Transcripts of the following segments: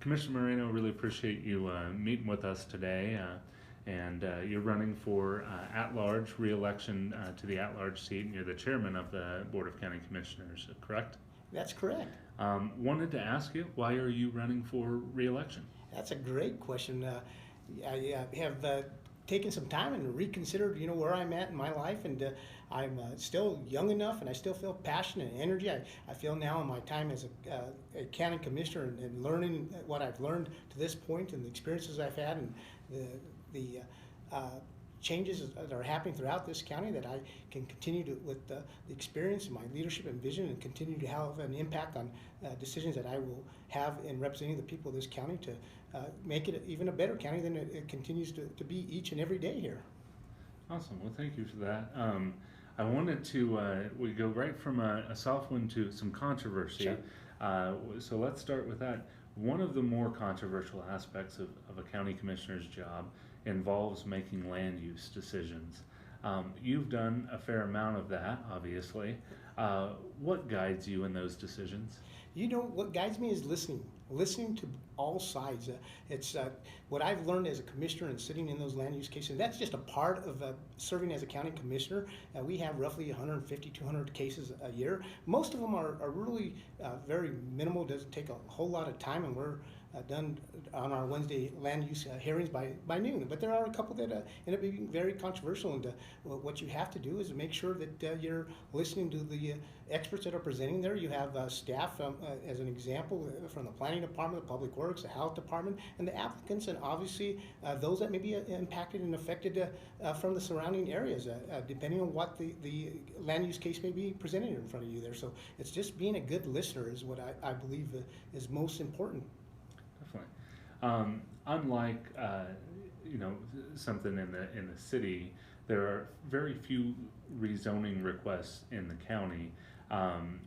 Commissioner Moreno, really appreciate you meeting with us today. And you're running for at-large re-election to the at-large seat, and you're the chairman of the Board of County Commissioners, correct? That's correct. Wanted to ask you, why are you running for re-election? That's a great question. I have taken some time and reconsidered, where I'm at in my life, and I'm still young enough, and I still feel passion and energy. I feel now in my time as a county commissioner and learning what I've learned to this point, and the experiences I've had, and the changes that are happening throughout this county, that I can continue to, with the experience and my leadership and vision, and continue to have an impact on decisions that I will have in representing the people of this county to make it even a better county than it continues to be each and every day here. Awesome. Well, thank you for that. I wanted to, we go right from a soft one to some controversy. Sure. So let's start with that. One of the more controversial aspects of a county commissioner's job involves making land use decisions. You've done a fair amount of that, obviously. What guides you in those decisions? What guides me is listening to all sides. It's what I've learned as a commissioner and sitting in those land use cases. That's just a part of serving as a county commissioner. We have roughly 150, 200 cases a year. Most of them are really very minimal. Doesn't take a whole lot of time, and we're done on our Wednesday land use hearings by noon. But there are a couple that end up being very controversial, and what you have to do is make sure that you're listening to the experts that are presenting there. You have staff, as an example, from the planning department, the public works, the health department, and the applicants, and obviously those that may be impacted and affected from the surrounding areas, depending on what the land use case may be presented in front of you there. So it's just being a good listener is what I believe is most important. Definitely. Unlike something in the city, there are very few rezoning requests in the county,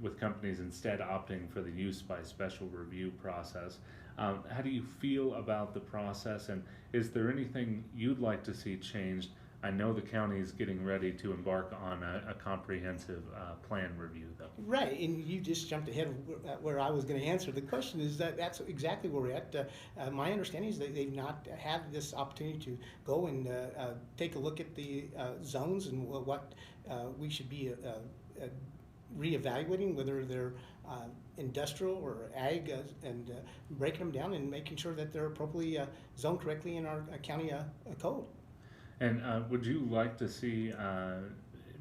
with companies instead opting for the use by special review process. How do you feel about the process, and is there anything you'd like to see changed? I know the county is getting ready to embark on a comprehensive plan review, though. Right, and you just jumped ahead of where I was going to answer. The question is that's exactly where we're at. My understanding is that they've not had this opportunity to go and take a look at the zones and what we should be reevaluating, whether they're industrial or ag, and breaking them down and making sure that they're appropriately zoned correctly in our county code. And would you like to see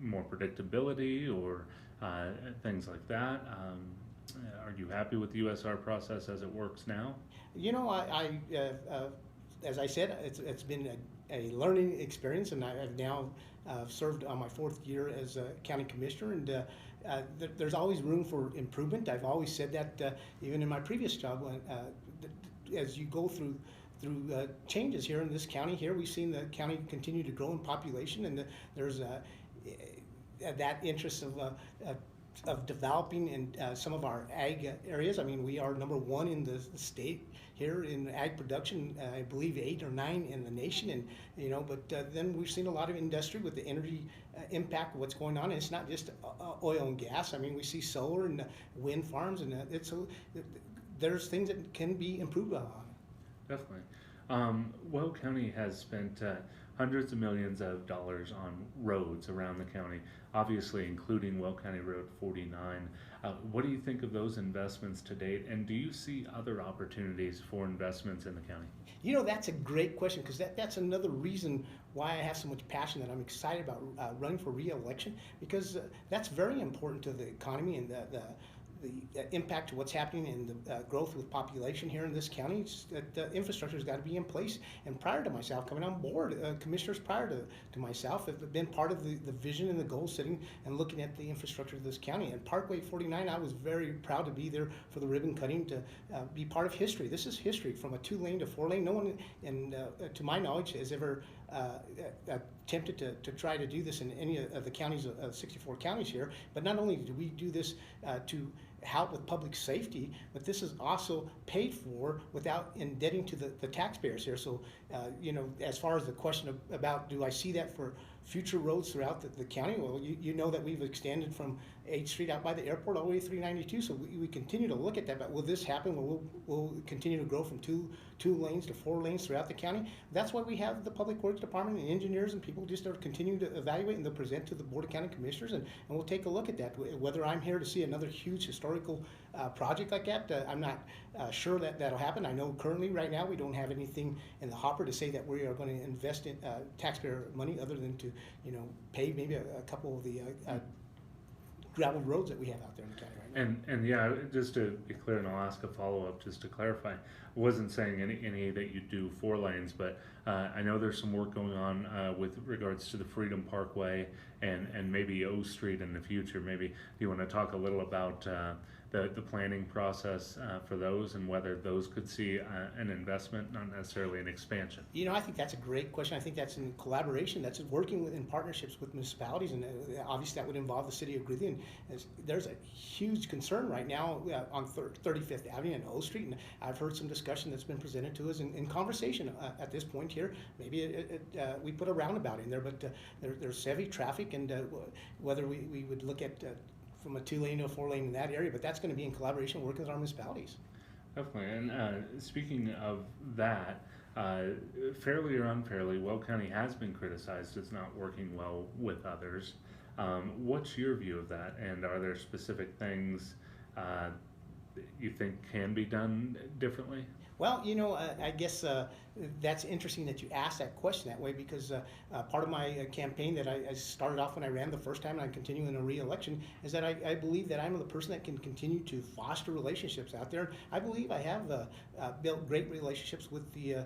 more predictability or things like that? Are you happy with the USR process as it works now? As I said, it's been a learning experience, and I've now served on my 4th year as a county commissioner, and there's always room for improvement. I've always said that even in my previous job, as you go through changes here in this county. Here we've seen the county continue to grow in population, and there's that interest of developing in some of our ag areas. I mean, we are number 1 in the state here in ag production. I believe 8 or 9 in the nation, and but then we've seen a lot of industry with the energy impact of what's going on. And it's not just oil and gas. I mean, we see solar and wind farms, and there's things that can be improved on. Definitely. Weld County has spent hundreds of millions of dollars on roads around the county, obviously including Weld County Road 49. What do you think of those investments to date, and do you see other opportunities for investments in the county? That's a great question, because that's another reason why I have so much passion, that I'm excited about running for re-election, because that's very important to the economy and the impact to what's happening in the growth with population here in this county. The infrastructure has got to be in place. And prior to myself coming on board, commissioners prior to myself have been part of the vision and the goal setting and looking at the infrastructure of this county. And Parkway 49, I was very proud to be there for the ribbon cutting, to be part of history. This is history, from a 2-lane to 4-lane. No one, to my knowledge, has ever attempted to try to do this in any of the counties, 64 counties here. But not only do we do this to help with public safety, but this is also paid for without indebting to the taxpayers here. So, as far as the question about do I see that for future roads throughout the county. Well, you know that we've extended from 8th Street out by the airport all the way to 392, so we continue to look at that. But will this happen? We'll continue to grow from two lanes to 4 lanes throughout the county. That's why we have the Public Works Department and engineers and people just are continuing to evaluate, and they'll present to the Board of County Commissioners, and we'll take a look at that. Whether I'm here to see another huge historical project like that, I'm not sure that that'll happen. I know currently right now we don't have anything in the hopper to say that we are going to invest in taxpayer money other than to pave maybe a couple of the gravel roads that we have out there in the county right now. And yeah, just to be clear, and I'll ask a follow-up just to clarify, I wasn't saying any that you do 4 lanes, but I know there's some work going on with regards to the Freedom Parkway and maybe O Street in the future. Maybe do you want to talk a little about the planning process for those, and whether those could see an investment, not necessarily an expansion? I think that's a great question. I think that's in collaboration. That's working in partnerships with municipalities, and obviously that would involve the city of Greeley. And there's a huge concern right now on 35th Avenue and O Street, and I've heard some discussion that's been presented to us in conversation at this point here. Maybe we put a roundabout in there, but there's heavy traffic, and whether we would look at from a 2-lane to a 4-lane in that area, but that's going to be in collaboration working with our municipalities. Definitely. And speaking of that, fairly or unfairly, Weld County has been criticized as not working well with others. What's your view of that? And are there specific things you think can be done differently? Well, I guess that's interesting that you asked that question that way, because part of my campaign that I started off when I ran the first time, and I continue in a re-election, is that I believe that I'm the person that can continue to foster relationships out there. I believe I have built great relationships with the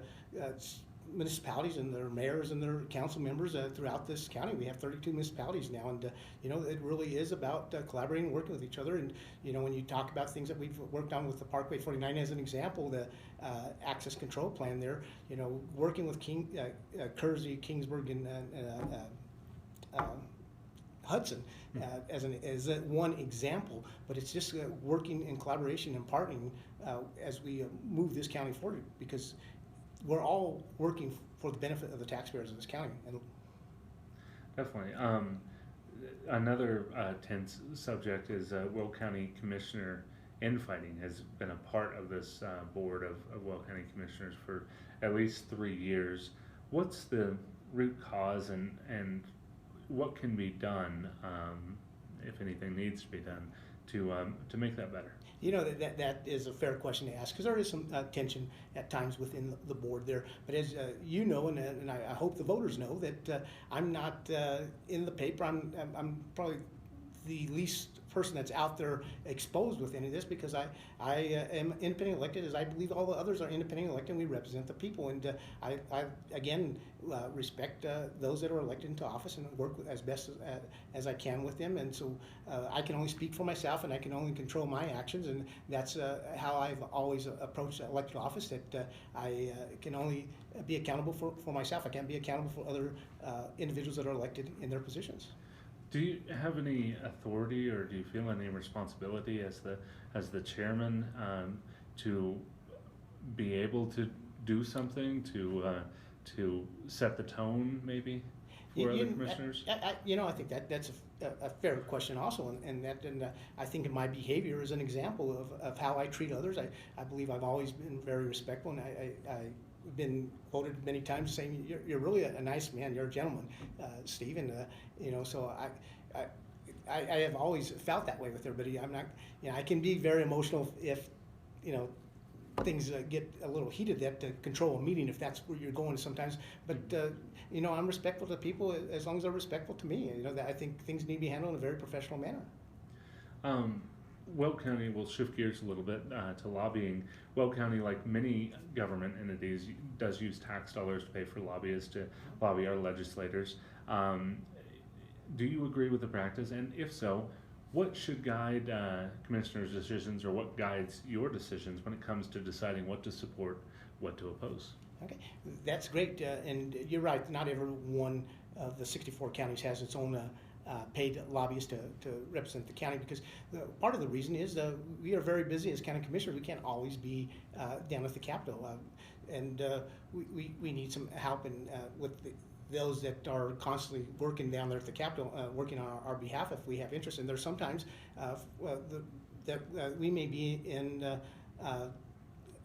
municipalities and their mayors and their council members throughout this county. We have 32 municipalities now, and it really is about collaborating and working with each other. And when you talk about things that we've worked on with the Parkway 49 as an example, the access control plan there, working with Kersey, Kingsburg, and Hudson as one example, but it's just working in collaboration and partnering as we move this county forward, because we're all working for the benefit of the taxpayers of this county. Definitely. Another tense subject is Weld County Commissioner infighting has been a part of this board of Weld County Commissioners for at least 3 years. What's the root cause, and what can be done, if anything needs to be done, to make that better? That is a fair question to ask, because there is some tension at times within the board there. But as you know, and I hope the voters know, that I'm not in the paper. I'm probably the least person that's out there exposed with any of this, because I am independent elected, as I believe all the others are independent elected, and we represent the people. And I again respect those that are elected into office, and work as best as I can with them. And so I can only speak for myself, and I can only control my actions, and that's how I've always approached elected office, that I can only be accountable for myself. I can't be accountable for other individuals that are elected in their positions. Do you have any authority, or do you feel any responsibility as the chairman to be able to do something to set the tone, maybe, for other commissioners? I think that's a fair question also, and I think in my behavior is an example of how I treat others. I believe I've always been very respectful, and I've been quoted many times saying, you're really a nice man, you're a gentleman, Steve. And so I have always felt that way with everybody. I'm not, I can be very emotional if things get a little heated, that to control a meeting, if that's where you're going sometimes. But I'm respectful to people as long as they're respectful to me. That I think things need to be handled in a very professional manner. Weld County, will shift gears a little bit to lobbying. Weld County, like many government entities, does use tax dollars to pay for lobbyists to lobby our legislators. Do you agree with the practice? And if so, what should guide commissioners' decisions, or what guides your decisions when it comes to deciding what to support, what to oppose? Okay, that's great. And you're right, not every one of the 64 counties has its own paid lobbyists to represent the county, because part of the reason is we are very busy as county commissioners. We can't always be down at the Capitol, and we need some help with those that are constantly working down there at the Capitol, working on our behalf if we have interest. And there's sometimes that we may be in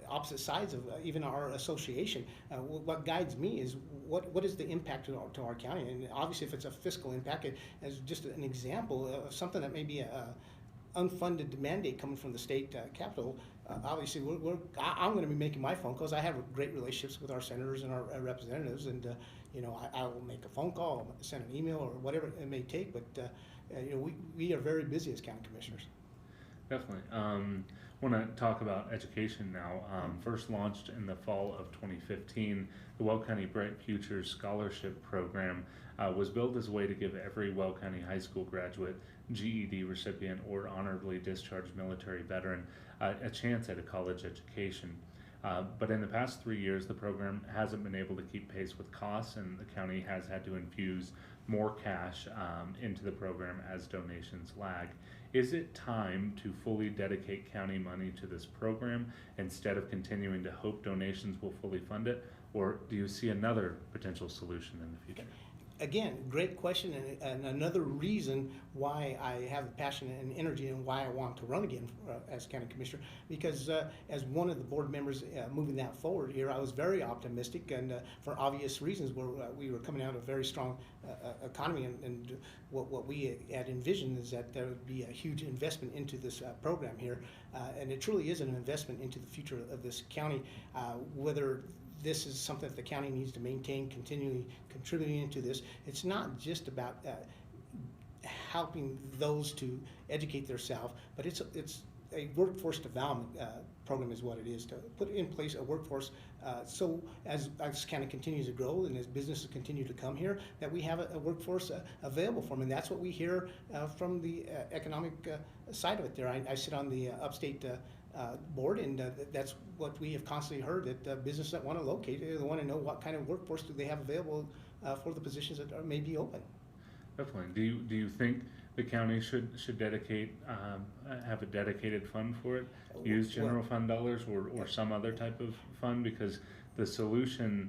opposite sides of even our association. What guides me is what is the impact to our county, and obviously if it's a fiscal impact, as just an example of something that may be a unfunded mandate coming from the state capitol. Obviously, I'm going to be making my phone calls. I have great relationships with our senators and our representatives, and I will make a phone call, send an email, or whatever it may take. But we are very busy as county commissioners. Definitely. Want to talk about education now. First launched in the fall of 2015, the Weld County Bright Futures Scholarship Program was built as a way to give every Weld County high school graduate, GED recipient, or honorably discharged military veteran a chance at a college education. But in the past 3 years, the program hasn't been able to keep pace with costs, and the county has had to infuse more cash into the program as donations lag. Is it time to fully dedicate county money to this program instead of continuing to hope donations will fully fund it, or do you see another potential solution in the future? Again, great question, and another reason why I have the passion and energy and why I want to run again as county commissioner, because as one of the board members moving that forward here, I was very optimistic, and for obvious reasons, where we were coming out of a very strong economy, and what we had envisioned is that there would be a huge investment into this program here, and it truly is an investment into the future of this county, whether this is something that the county needs to maintain, continually contributing into this. It's not just about helping those to educate themselves, but it's a workforce development program is what it is, to put in place a workforce so as county continues to grow and as businesses continue to come here, that we have a workforce available for them. And that's what we hear from the economic side of it there. I sit on the upstate board, and that's what we have constantly heard, that businesses that want to locate, they want to know what kind of workforce do they have available for the positions that may be open. Definitely. Do you think the county should dedicate have a dedicated fund for it, use general fund dollars or some other type of fund, because the solution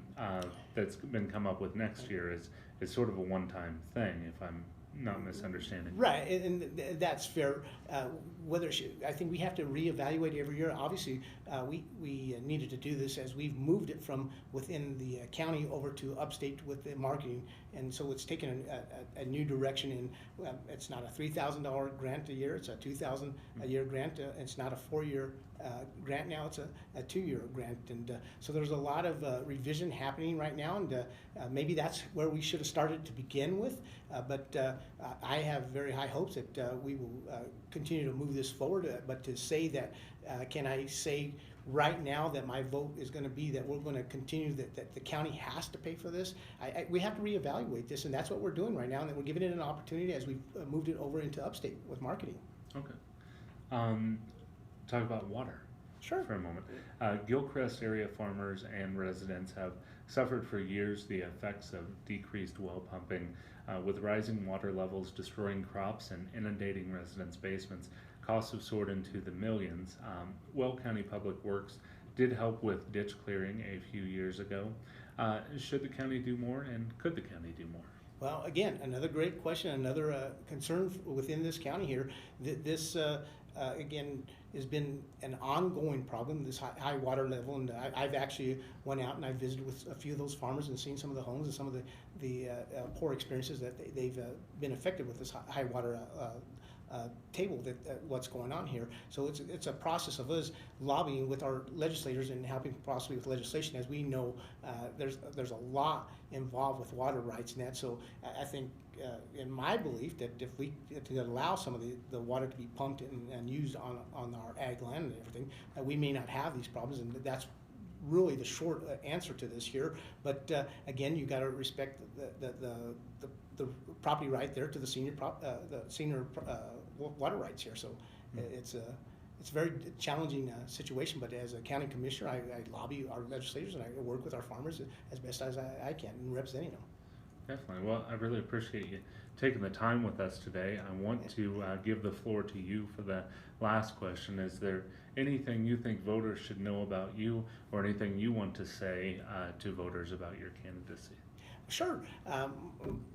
that's been come up with next year is sort of a one-time thing, if I'm not misunderstanding. Right, and that's fair. I think we have to reevaluate every year. Obviously, we needed to do this as we've moved it from within the county over to upstate with the marketing, and so it's taken a new direction. And it's not a $3,000 grant a year; it's a $2,000 a year grant. It's not a 4-year grant now; it's a 2-year grant, and so there's a lot of revision happening right now, and maybe that's where we should have started to begin with. But I have very high hopes that we will continue to move this forward. But to say that, can I say right now that my vote is going to be that we're going to continue, that the county has to pay for this? We have to reevaluate this, and that's what we're doing right now, and that we're giving it an opportunity as we've moved it over into upstate with marketing. Okay. Talk about water. Sure. For a moment. Gilchrist area farmers and residents have suffered for years the effects of decreased well pumping, with rising water levels destroying crops and inundating residents' basements. Costs have soared into the millions. Weld County Public Works did help with ditch clearing a few years ago. Should the county do more, and could the county do more? Well, again, another great question, another concern within this county here. This again, has been an ongoing problem, this high water level, and I've actually went out and I visited with a few of those farmers and seen some of the homes and some of the poor experiences that they've been affected with this high water table, what's going on here. So it's a process of us lobbying with our legislators and helping possibly with legislation. As we know, there's a lot involved with water rights and that. So I think, in my belief, that if we to allow some of the water to be pumped and used on our ag land and everything, we may not have these problems, and that's really the short answer to this here. But again, you got to respect the property right there to the senior water rights here. So it's a very challenging situation. But as a county commissioner, I lobby our legislators and I work with our farmers as best as I can in representing them. Definitely. Well, I really appreciate you taking the time with us today. I want to give the floor to you for the last question. Is there anything you think voters should know about you, or anything you want to say to voters about your candidacy? Sure.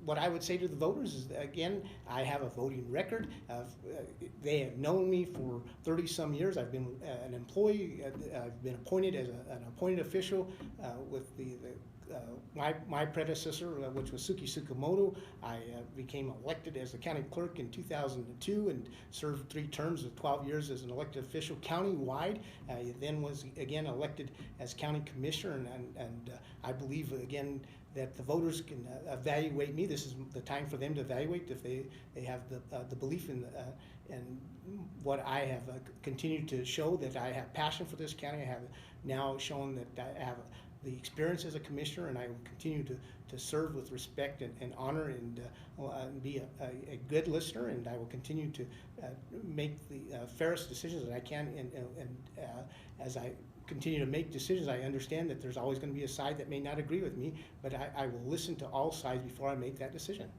What I would say to the voters is, again, I have a voting record. They have known me for 30-some years. I've been an employee. I've been appointed as an appointed official with my predecessor, which was Suki Tsukamoto. I became elected as the county clerk in 2002 and served 3 terms of 12 years as an elected official countywide. Then was again elected as county commissioner, and I believe again that the voters can evaluate me. This is the time for them to evaluate if they have the belief in what I have continued to show, that I have passion for this county. I have now shown that I have the experience as a commissioner, and I will continue to serve with respect and honor, and be a good listener, and I will continue to make the fairest decisions that I can, and as I continue to make decisions, I understand that there's always going to be a side that may not agree with me, but I will listen to all sides before I make that decision.